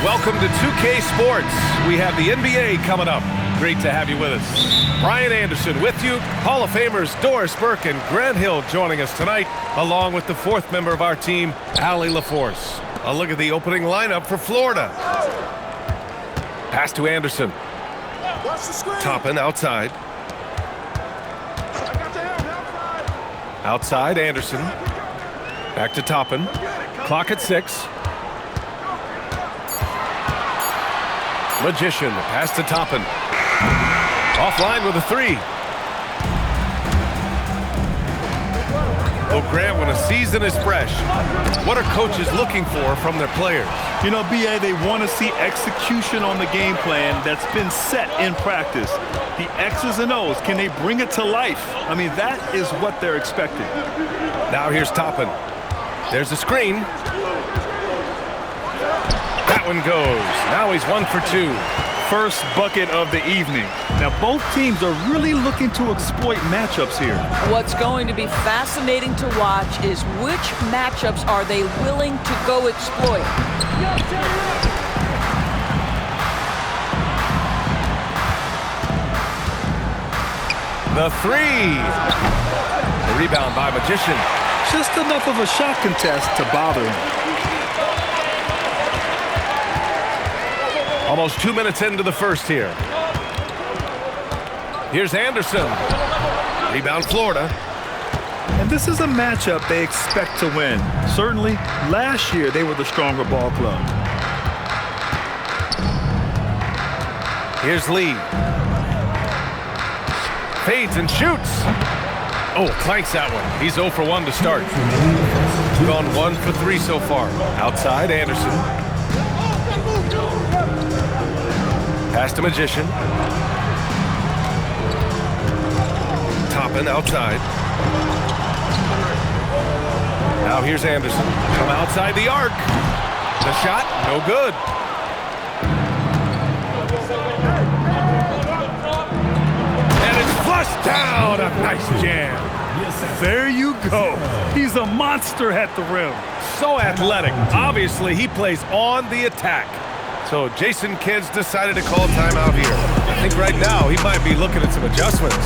Welcome to 2K Sports. We have the NBA coming up. Great to have you with us. Brian Anderson with you. Hall of Famers Doris Burke and Grant Hill joining us tonight, along with the fourth member of our team, Allie LaForce. A look at the opening lineup for Florida. Pass to Anderson. Toppin outside. Outside, Anderson. Back to Toppin. Clock at 6. Magician, pass to Toppin. Offline with a 3. Well, Grant, when a season is fresh, what are coaches looking for from their players? You know, B.A., they want to see execution on the game plan that's been set in practice. The X's and O's, can they bring it to life? I mean, that is what they're expecting. Now here's Toppin. There's a screen. That one goes. Now he's 1 for 2. First bucket of the evening. Now, both teams are really looking to exploit matchups here. What's going to be fascinating to watch is which matchups are they willing to go exploit. The 3. The rebound by Magician. Just enough of a shot contest to bother him. Almost 2 minutes into the first here. Here's Anderson. Rebound Florida. And this is a matchup they expect to win. Certainly, last year they were the stronger ball club. Here's Lee. Fades and shoots. Oh, clanks that one. He's 0 for 1 to start. Gone 1 for 3 so far. Outside, Anderson. Pass to Magician. Toppin outside. Now here's Anderson. From outside the arc. The shot, no good. And it's flushed down. A nice jam. There you go. He's a monster at the rim. So athletic. Obviously, he plays on the attack. So Jason Kidd's decided to call timeout here. I think right now he might be looking at some adjustments.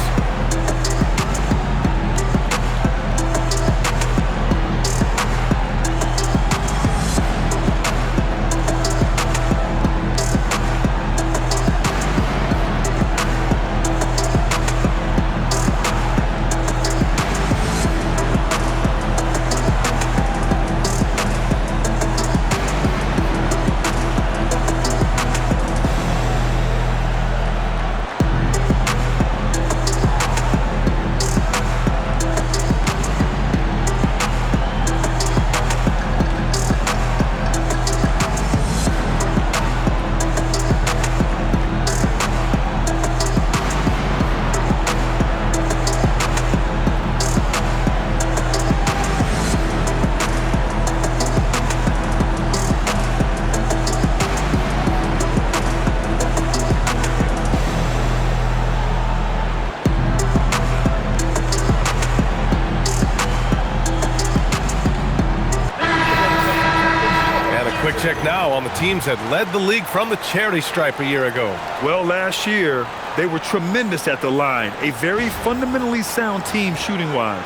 Quick check now on the teams that led the league from the charity stripe a year ago. Well, last year, they were tremendous at the line. A very fundamentally sound team shooting-wise.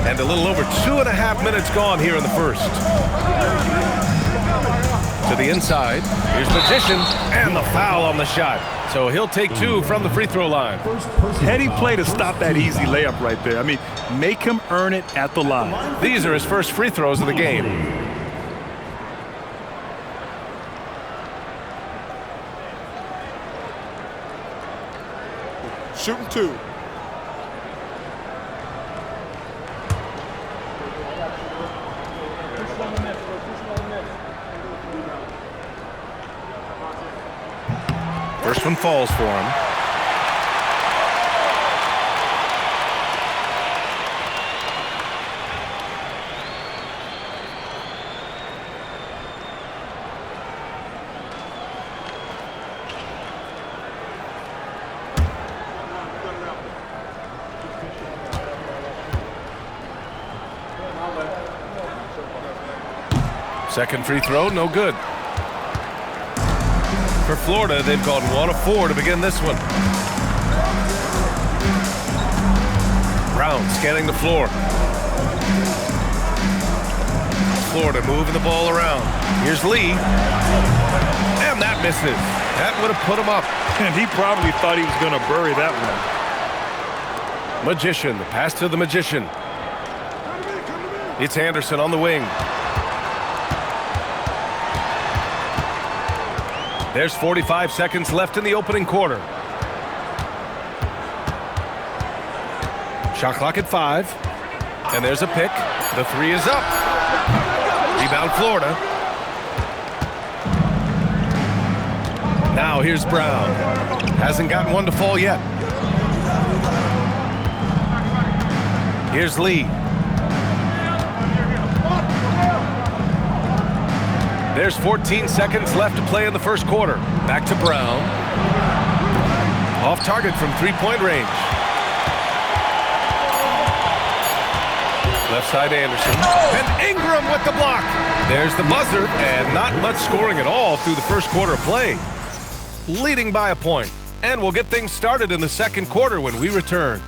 And a little over 2.5 minutes gone here in the first. To the inside. Here's Magician, and the foul on the shot. So he'll take 2 from the free throw line. Heady play to stop that easy layup right there. I mean, make him earn it at the line. These are his first free throws of the game. Shooting 2. First one falls for him. Second free throw, no good. For Florida, they've gone 1 of 4 to begin this one. Brown scanning the floor. Florida moving the ball around. Here's Lee. And that misses. That would have put him up. And he probably thought he was going to bury that one. Magician, the pass to the Magician. It's Anderson on the wing. There's 45 seconds left in the opening quarter. Shot clock at 5. And there's a pick. The 3 is up. Rebound Florida. Now here's Brown. Hasn't gotten one to fall yet. Here's Lee. There's 14 seconds left to play in the first quarter. Back to Brown. Off target from three-point range. Left side Anderson. And Ingram with the block. There's the buzzer, and not much scoring at all through the first quarter of play. Leading by a point. And we'll get things started in the second quarter when we return.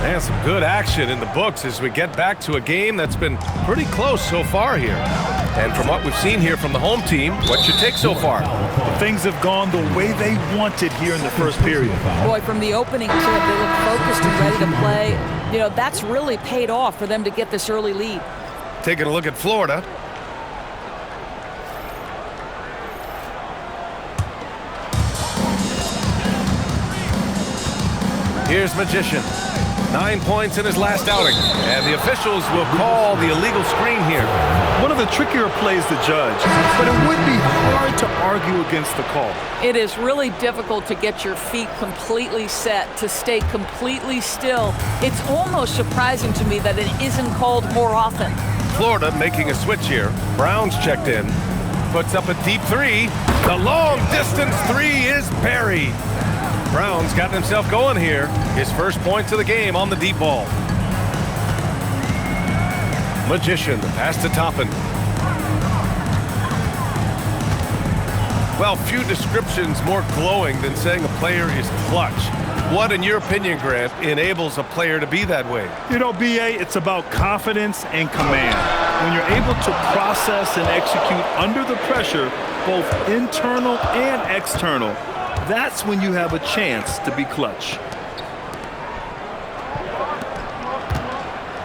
And some good action in the books as we get back to a game that's been pretty close so far here. And from what we've seen here from the home team, what's your take so far? Things have gone the way they wanted here in the first period. Boy, from the opening tip, they look focused and ready to play. You know, that's really paid off for them to get this early lead. Taking a look at Florida. Here's Magician. 9 points in his last outing. And the officials will call the illegal screen here. One of the trickier plays to judge, but it would be hard to argue against the call. It is really difficult to get your feet completely set, to stay completely still. It's almost surprising to me that it isn't called more often. Florida making a switch here. Brown's checked in. Puts up a deep 3. The long distance 3 is buried. Brown's gotten himself going here. His first points of the game on the deep ball. Magician, the pass to Toppin. Well, few descriptions more glowing than saying a player is clutch. What, in your opinion, Grant, enables a player to be that way? You know, B.A., it's about confidence and command. When you're able to process and execute under the pressure, both internal and external, that's when you have a chance to be clutch.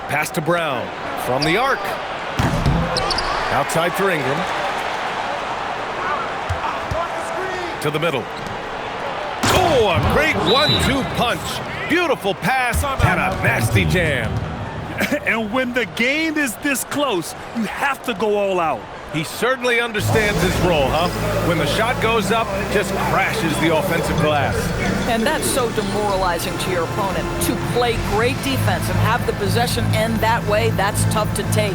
Pass to Brown from the arc. Outside for Ingram. To the middle. Oh, a great 1-2 punch. Beautiful pass and a nasty jam. And when the game is this close, you have to go all out. He certainly understands his role, huh? When the shot goes up, just crashes the offensive glass. And that's so demoralizing to your opponent. To play great defense and have the possession end that way, that's tough to take.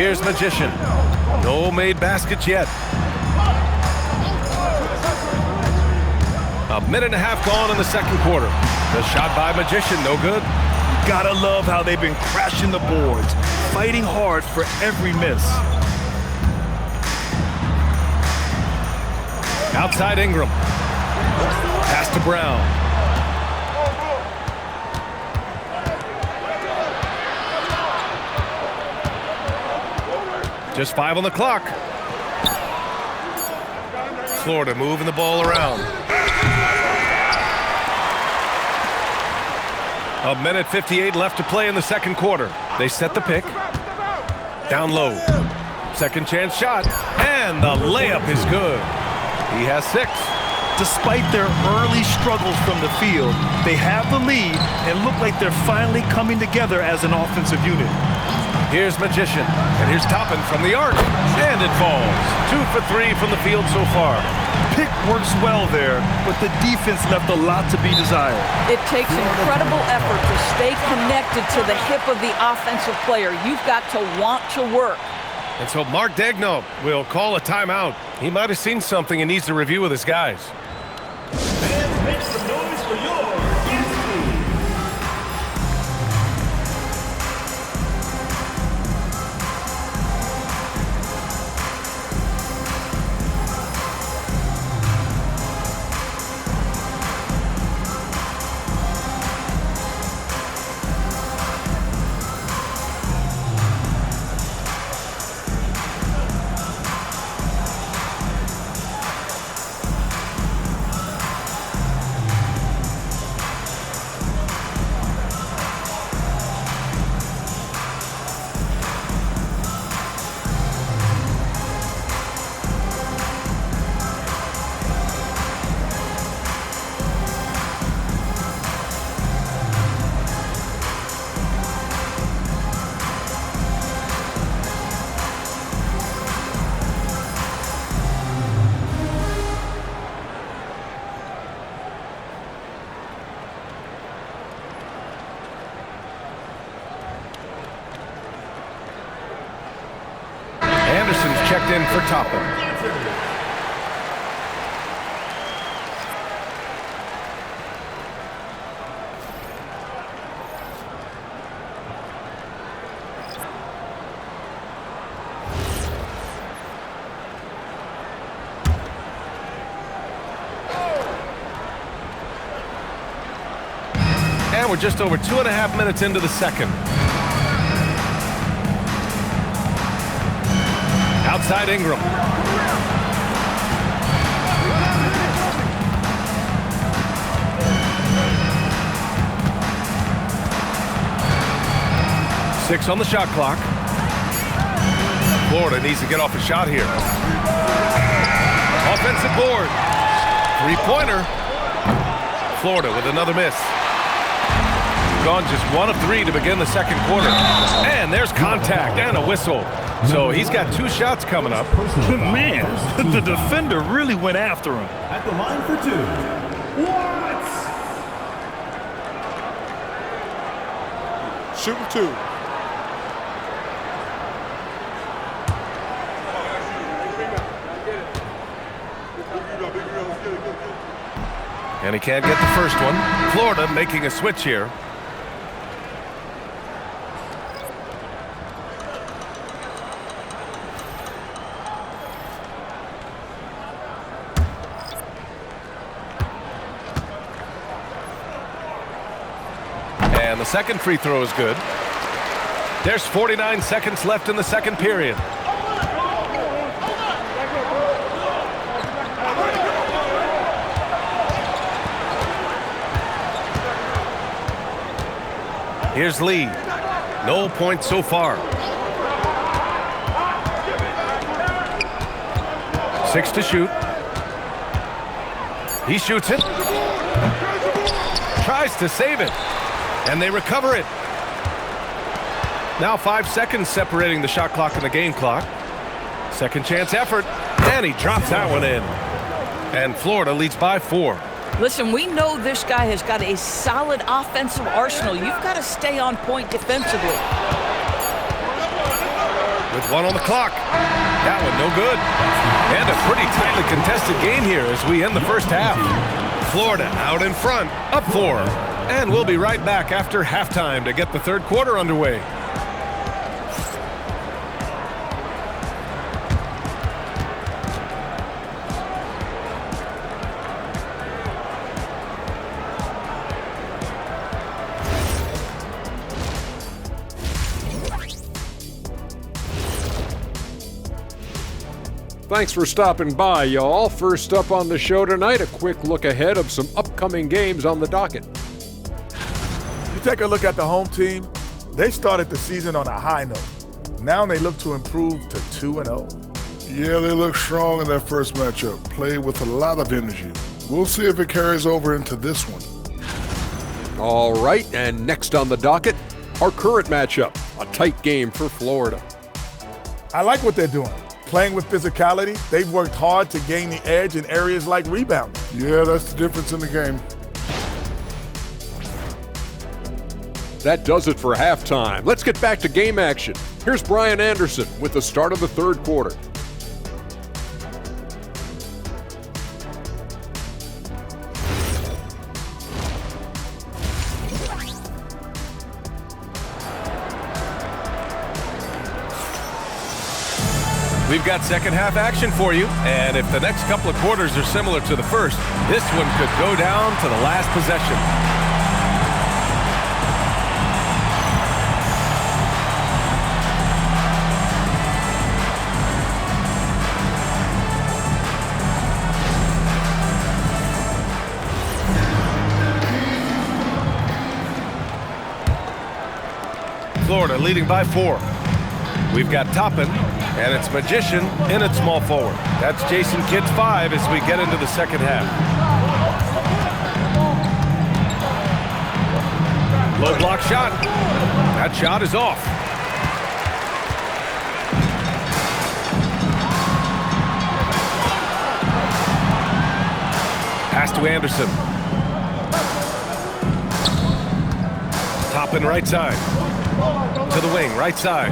Here's Magician. No made baskets yet. A minute and a half gone in the second quarter. The shot by Magician, no good. Gotta love how they've been crashing the boards, fighting hard for every miss. Outside Ingram. Pass to Brown. Just 5 on the clock. Florida moving the ball around. A minute 58 left to play in the second quarter. They set the pick. Down low. Second chance shot. And the layup is good. He has 6. Despite their early struggles from the field, they have the lead and look like they're finally coming together as an offensive unit. Here's Magician, and here's Toppin from the arc, and it falls. 2 for 3 from the field so far. Pick works well there, but the defense left a lot to be desired. It takes incredible effort to stay connected to the hip of the offensive player. You've got to want to work. And so Mark Daigneault will call a timeout. He might have seen something and needs to review with his guys. And make some noise for your team. Anderson's checked in for Toppin. And we're just over 2.5 minutes into the second. Outside Ingram. Six on the shot clock. Florida needs to get off a shot here. Offensive board. Three-pointer. Florida with another miss. Gone just 1 of 3 to begin the second quarter. And there's contact and a whistle. So he's got 2 shots coming up. Man, the defender really went after him. At the line for 2, Watts. Shooting 2. And he can't get the first one. Florida making a switch here. And the second free throw is good. There's 49 seconds left in the second period. Here's Lee. No points so far. 6 to shoot. He shoots it. Tries to save it. And they recover it. Now 5 seconds separating the shot clock and the game clock. Second chance effort. And he drops that one in. And Florida leads by 4. Listen, we know this guy has got a solid offensive arsenal. You've got to stay on point defensively. with 1 on the clock. That one no good. And a pretty tightly contested game here as we end the first half. Florida out in front, up 4. And we'll be right back after halftime to get the third quarter underway. Thanks for stopping by, y'all. First up on the show tonight, a quick look ahead of some upcoming games on the docket. You take a look at the home team, they started the season on a high note. Now they look to improve to 2-0. Yeah, they look strong in their first matchup, played with a lot of energy. We'll see if it carries over into this one. All right, and next on the docket, our current matchup, a tight game for Florida. I like what they're doing. Playing with physicality, they've worked hard to gain the edge in areas like rebounding. Yeah, that's the difference in the game. That does it for halftime. Let's get back to game action. Here's Brian Anderson with the start of the third quarter. We've got second half action for you, and if the next couple of quarters are similar to the first, this one could go down to the last possession. Florida leading by 4. We've got Toppin, and it's Magician in at small forward. That's Jason Kidd's 5 as we get into the second half. Low block shot. That shot is off. Pass to Anderson. Toppin right side. To the wing, right side.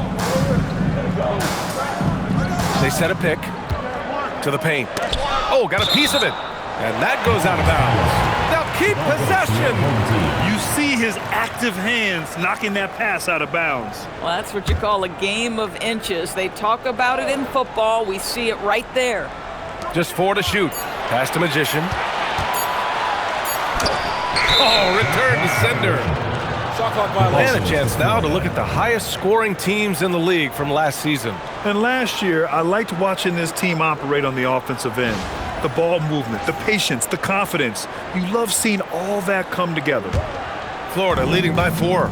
They set a pick to the paint. Oh, got a piece of it. And that goes out of bounds. They'll keep possession. You see his active hands knocking that pass out of bounds. Well, that's what you call a game of inches. They talk about it in football. We see it right there. Just 4 to shoot. Pass to Magician. Oh, return to sender. Shot clock violation. And a chance now to look at the highest scoring teams in the league from last season. And last year, I liked watching this team operate on the offensive end. The ball movement, the patience, the confidence. You love seeing all that come together. Florida leading by 4.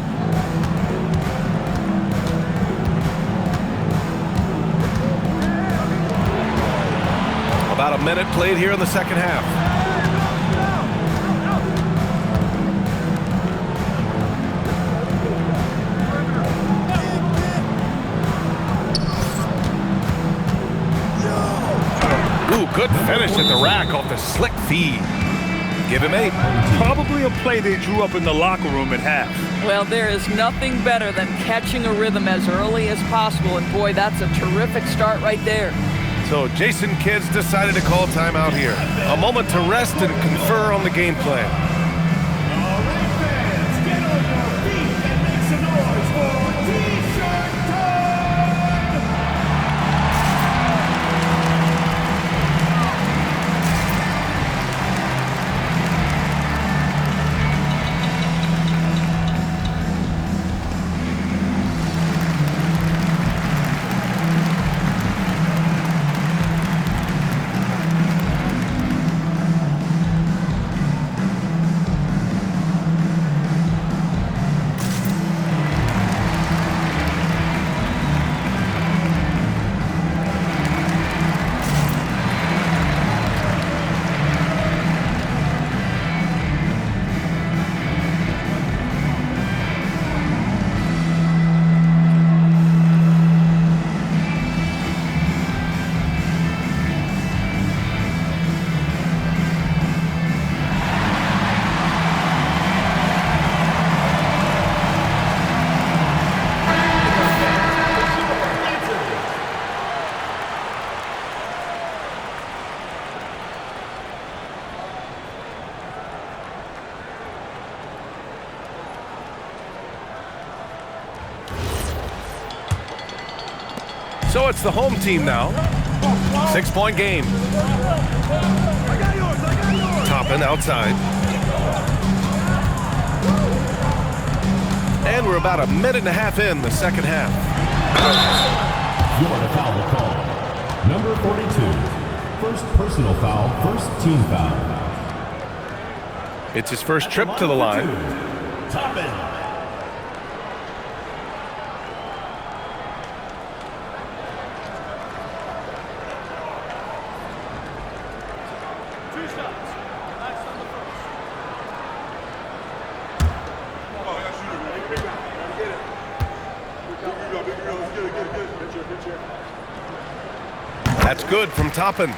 About a minute played here in the second half. Ooh, good finish at the rack off the slick feed. Give him 8. Probably a play they drew up in the locker room at half. Well, there is nothing better than catching a rhythm as early as possible, and boy, that's a terrific start right there. So Jason Kidd's decided to call timeout here. A moment to rest and confer on the game plan. All right, fans, get on your feet and make some noise for T-shirt time! So it's the home team now. 6-point game. Toppin outside. And we're about a minute and a half in the second half. Florida foul call. Number 42. First personal foul, first team foul. It's his first trip to the line. Toppin. That's good from Toppin.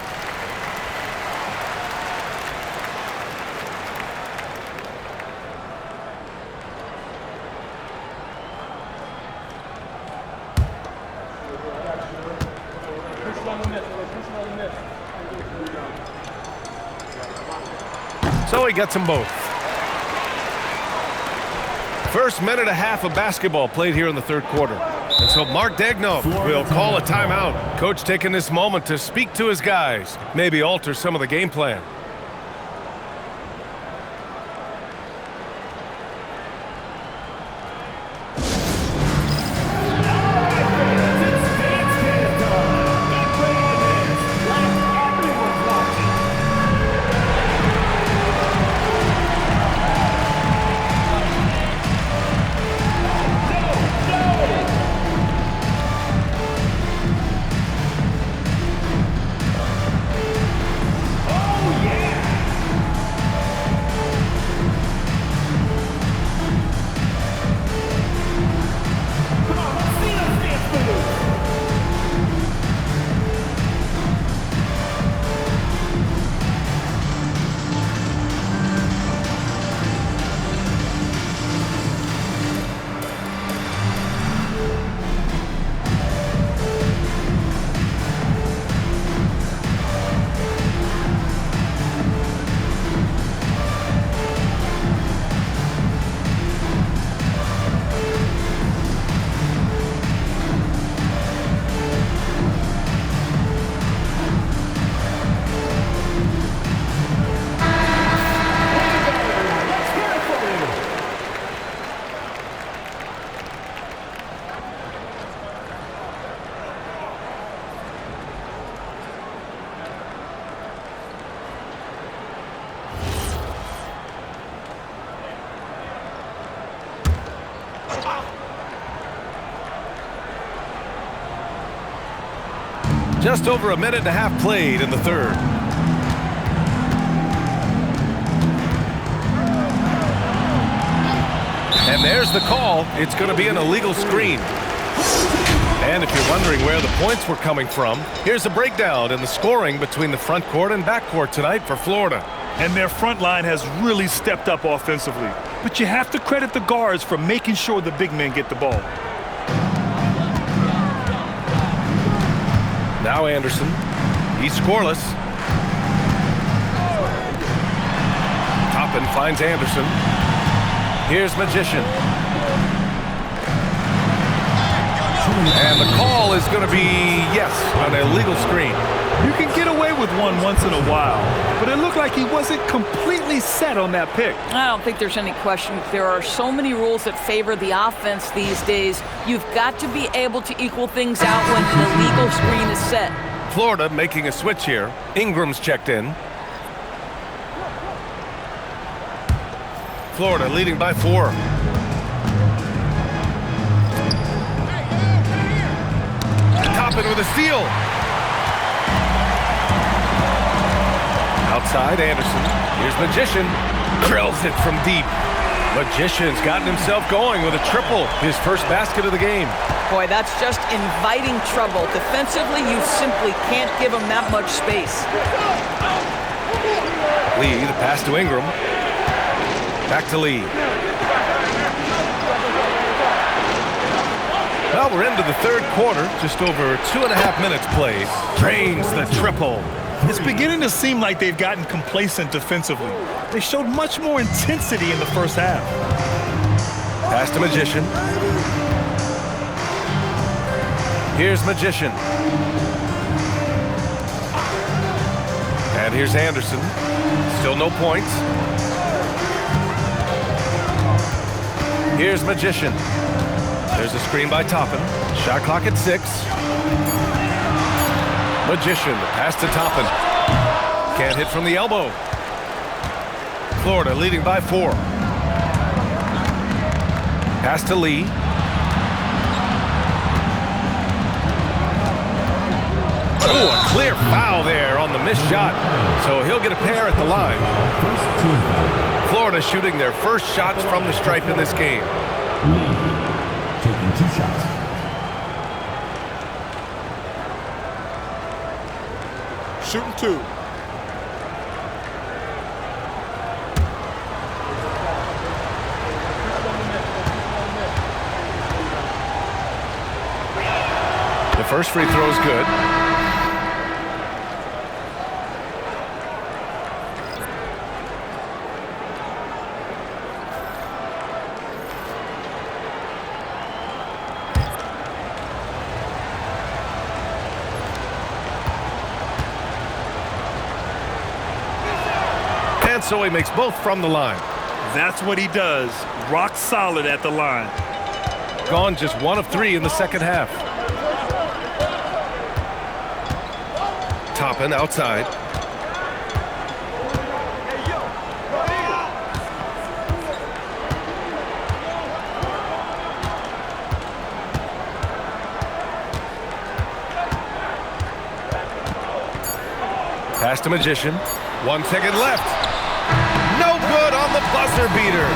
So he gets them both. First minute and a half of basketball played here in the third quarter. And so Mark Daigneault will call a timeout. Coach taking this moment to speak to his guys, maybe alter some of the game plan. Just over a minute and a half played in the third. And there's the call. It's going to be an illegal screen. And if you're wondering where the points were coming from, here's a breakdown in the scoring between the front court and back court tonight for Florida. And their front line has really stepped up offensively. But you have to credit the guards for making sure the big men get the ball. Now Anderson. He's scoreless. Toppin finds Anderson. Here's Magician. And the call is going to be, yes, an illegal screen. You can get away with one once in a while, but it looked like he wasn't completely set on that pick. I don't think there's any question. There are so many rules that favor the offense these days. You've got to be able to equal things out when an illegal screen is set. Florida making a switch here. Ingram's checked in. Florida leading by 4. Toppin with a steal. Outside Anderson. Here's Magician. Drills it from deep. Magician's gotten himself going with a triple. His first basket of the game. Boy, that's just inviting trouble. Defensively, you simply can't give him that much space. Lee, the pass to Ingram. Back to Lee. Well, we're into the third quarter. Just over 2.5 minutes played. Drains the triple. It's beginning to seem like they've gotten complacent defensively. They showed much more intensity in the first half. Pass to Magician. Here's Magician. And here's Anderson. Still no points. Here's Magician. There's a screen by Toppin. Shot clock at 6. Magician, pass to Toppin. Can't hit from the elbow. Florida leading by 4. Pass to Lee. Oh, a clear foul there on the missed shot. So he'll get a pair at the line. Florida shooting their first shots from the stripe in this game. Lee taking 2 shots. Shooting 2. The first free throw is good. And so he makes both from the line. That's what he does. Rock solid at the line. Gone just 1 of 3 in the second half. Toppin outside. Pass to Magician. 1 second left. No good on the buzzer beater.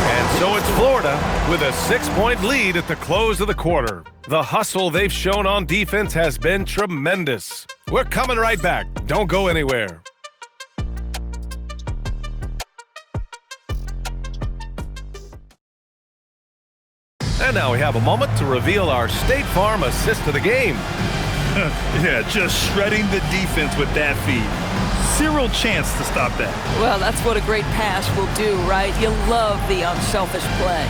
And so it's Florida with a 6-point lead at the close of the quarter. The hustle they've shown on defense has been tremendous. We're coming right back. Don't go anywhere. And now we have a moment to reveal our State Farm assist of the game. Yeah, just shredding the defense with that feed. Zero chance to stop that. Well, that's what a great pass will do, right? You love the unselfish play.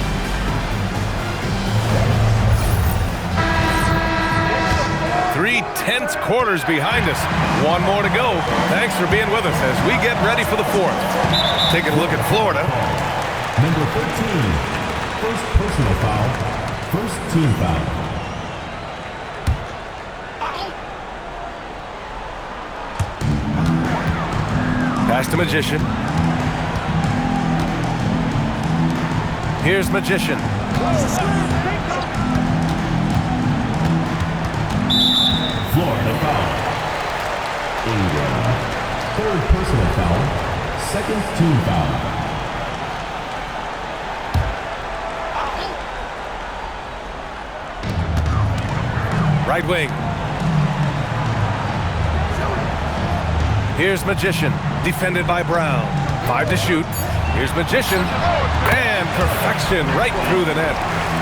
Three tense quarters behind us. 1 more to go. Thanks for being with us as we get ready for the 4th. Taking a look at Florida. Number 13, first personal foul, first team foul. Pass to Magician. Here's Magician. Florida foul. Ingram. Third personal foul, second team foul. Right wing. Here's Magician. Defended by Brown. 5 to shoot. Here's Magician. And perfection right through the net.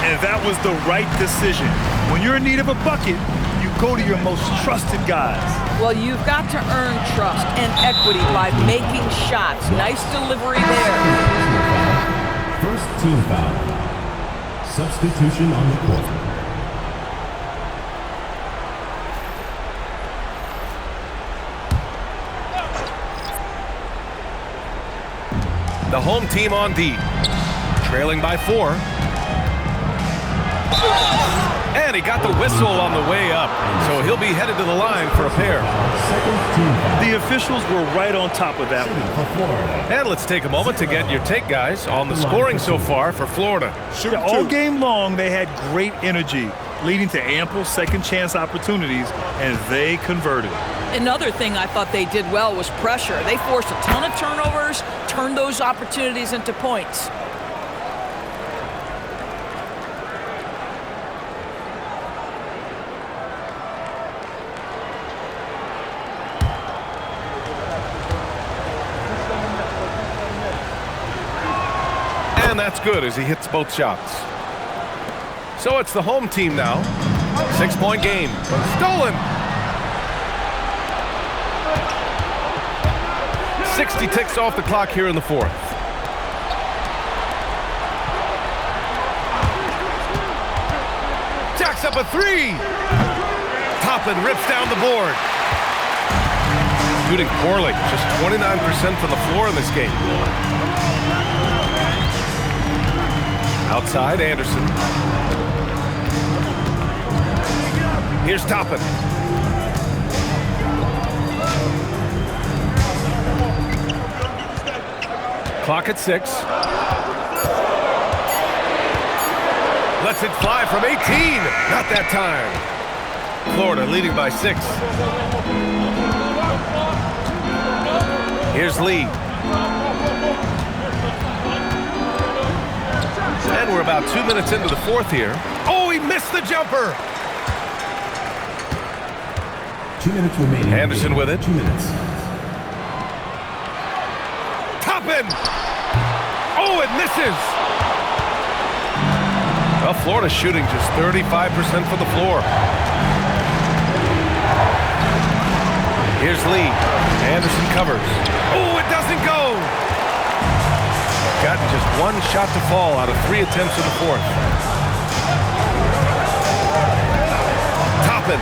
And that was the right decision. When you're in need of a bucket, you go to your most trusted guys. Well, you've got to earn trust and equity by making shots. Nice delivery there. First team foul. Substitution on the court. The home team on D. Trailing by 4. And he got the whistle on the way up. So he'll be headed to the line for a pair. The officials were right on top of that one. And let's take a moment to get your take, guys, on the scoring so far for Florida. Yeah, all game long, they had great energy, leading to ample second chance opportunities, and they converted. Another thing I thought they did well was pressure. They forced a ton of turnovers, turned those opportunities into points. And that's good as he hits both shots. So it's the home team now. 6-point game. Stolen. 60 ticks off the clock here in the 4th. Jacks up a 3. Toppin rips down the board. Shooting poorly, just 29% from the floor in this game. Outside, Anderson. Here's Toppin. Clock at 6. Lets it fly from 18. Not that time. Florida leading by 6. Here's Lee. And we're about 2 minutes into the fourth here. Oh, he missed the jumper. 2 minutes remaining. Anderson with it. 2 minutes. Toppin! Oh, it misses! Well, Florida shooting just 35% from the floor. Here's Lee. Anderson covers. Oh, it doesn't go! Gotten just one shot to fall out of 3 attempts in the fourth. Toppin.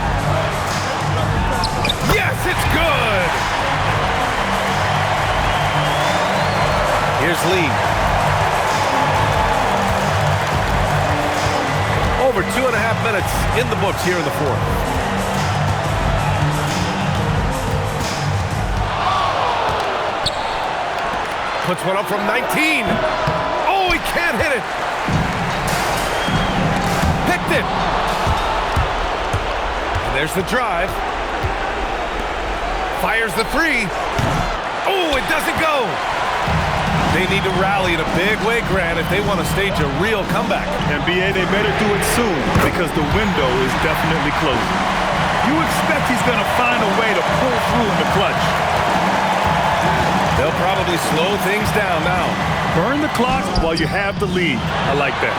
Yes, it's good! Here's Lee. Over 2.5 minutes in the books here in the fourth. Puts one up from 19. Oh, he can't hit it. Picked it. And there's the drive. Fires the 3. Oh, it doesn't go. They need to rally in a big way, Grant, if they want to stage a real comeback. NBA, they better do it soon because the window is definitely closing. You expect he's going to find a way to pull through in the clutch. They'll probably slow things down now. Burn the clock while you have the lead. I like that.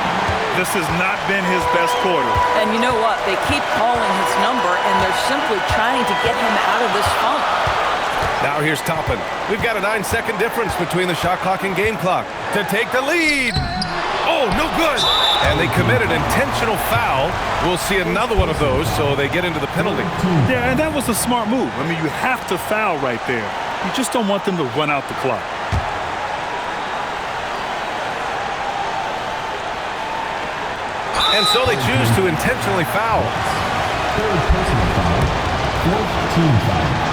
This has not been his best quarter. And you know what? They keep calling his number, and they're simply trying to get him out of this funk. Now here's Toppin. We've got a 9-second difference between the shot clock and game clock to take the lead. Oh, no good. And they committed an intentional foul. We'll see another one of those, so they get into the penalty. Yeah, and that was a smart move. I mean, you have to foul right there. You just don't want them to run out the clock. And so they choose to intentionally foul. Third personal foul. Fourth team foul.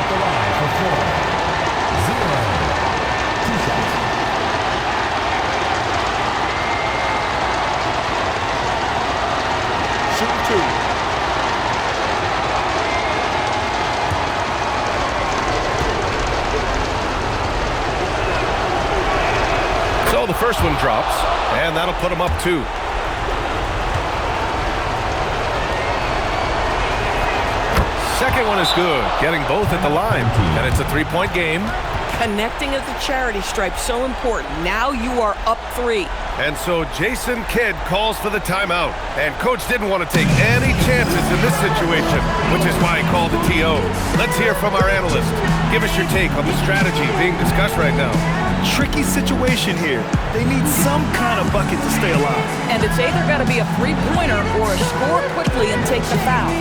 At the line for Florida. 0. 2 shots. Shoot 2. So the first one drops, and that'll put them up 2. Second one is good, getting both at the line, and it's a 3-point game. Connecting at the charity stripe, so important. Now you are up 3. And so Jason Kidd calls for the timeout, and Coach didn't want to take any chances in this situation, which is why he called the TO. Let's hear from our analyst. Give us your take on the strategy being discussed right now. Tricky situation here. They need some kind of bucket to stay alive. And it's either got to be a 3-pointer or a score quickly and take the foul.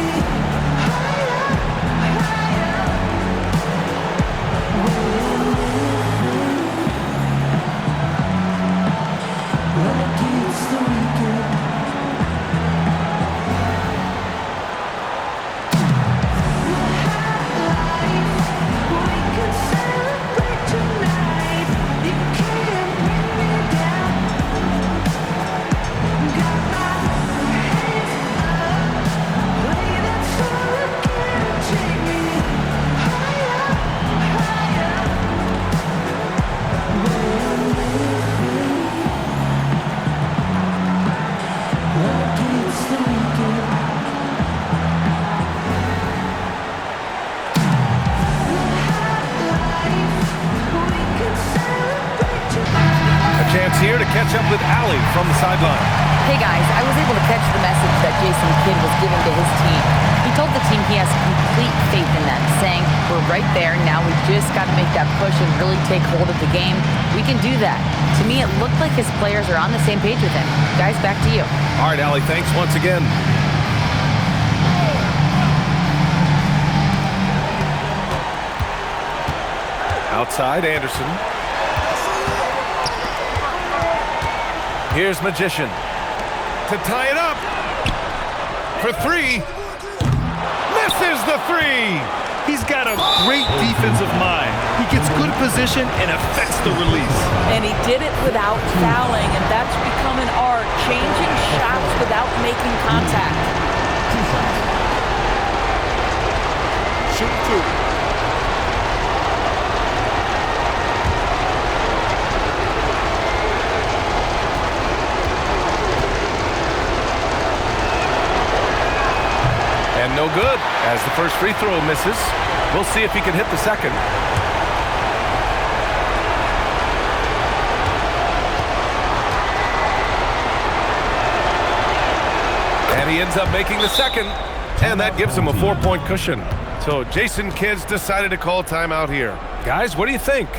Here to catch up with Allie from the sideline. Hey guys, I was able to catch the message that Jason Kidd was giving to his team. He told the team he has complete faith in them, saying, we're right there, now we just got to make that push and really take hold of the game. We can do that. To me, it looked like his players are on the same page with him. Guys, back to you. All right, Allie, thanks once again. Outside, Anderson. Here's Magician to tie it up for three. Misses the three. He's got a great defensive mind. He gets good position and affects the release. And he did it without fouling, and that's become an art, changing shots without making contact. Shoot two. And no good, as the first free throw misses. We'll see if he can hit the second. And he ends up making the second, and that gives him a 4-point cushion. So Jason Kidd's decided to call timeout here. Guys, what do you think?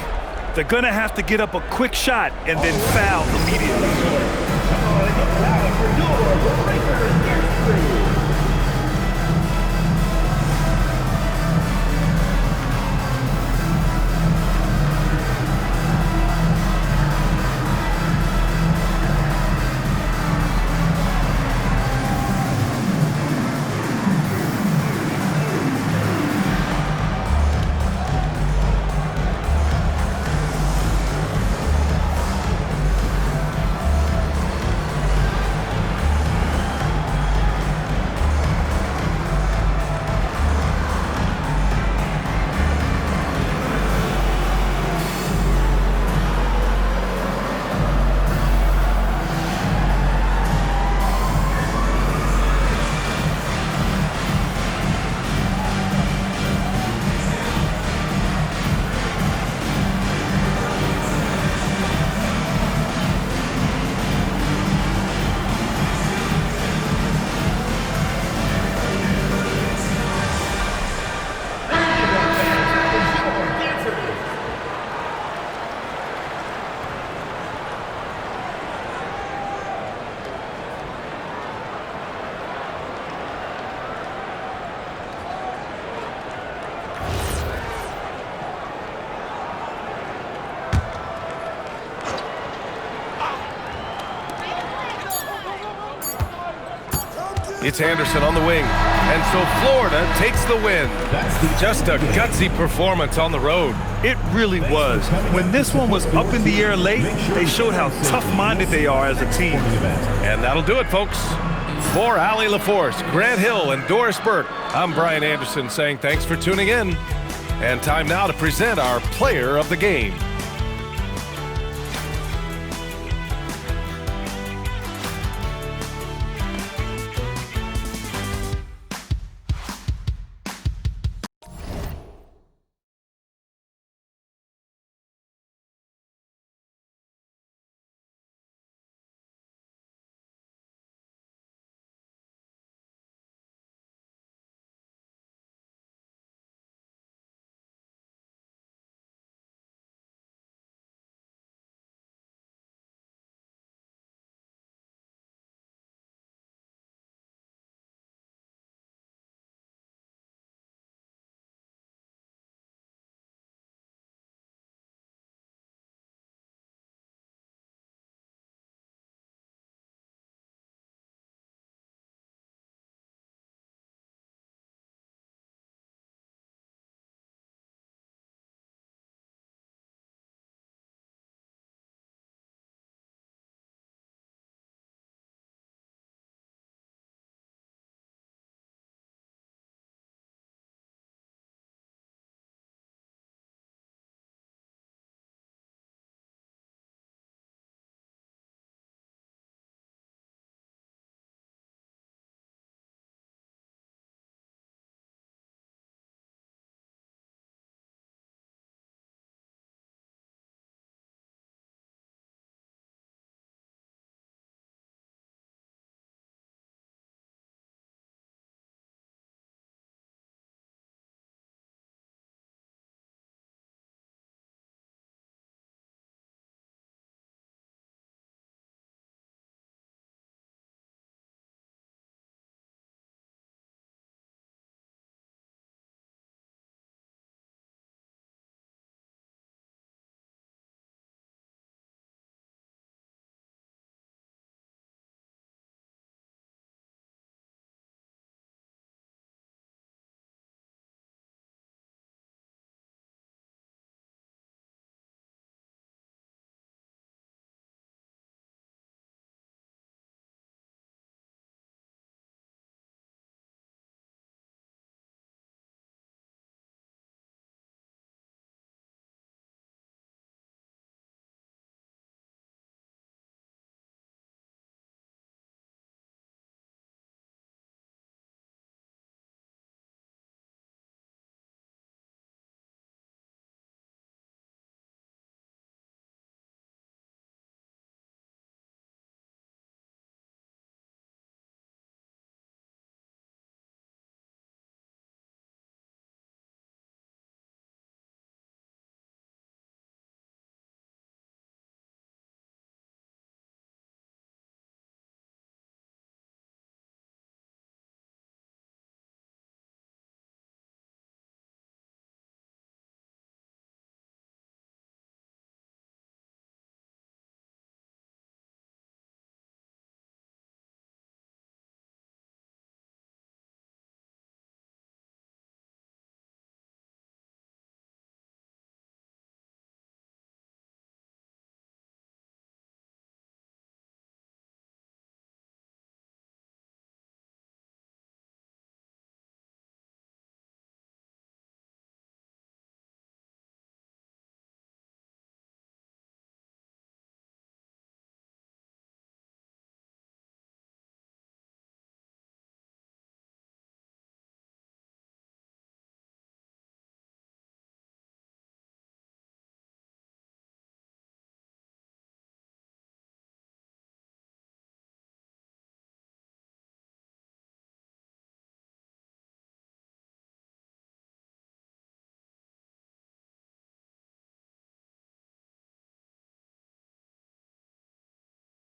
They're going to have to get up a quick shot and then foul immediately. It's Anderson on the wing, and so Florida takes the win. Just a gutsy performance on the road. It really was. When this one was up in the air late, they showed how tough-minded they are as a team. And that'll do it, folks. For Allie LaForce, Grant Hill, and Doris Burke, I'm Brian Anderson saying thanks for tuning in. And time now to present our player of the game.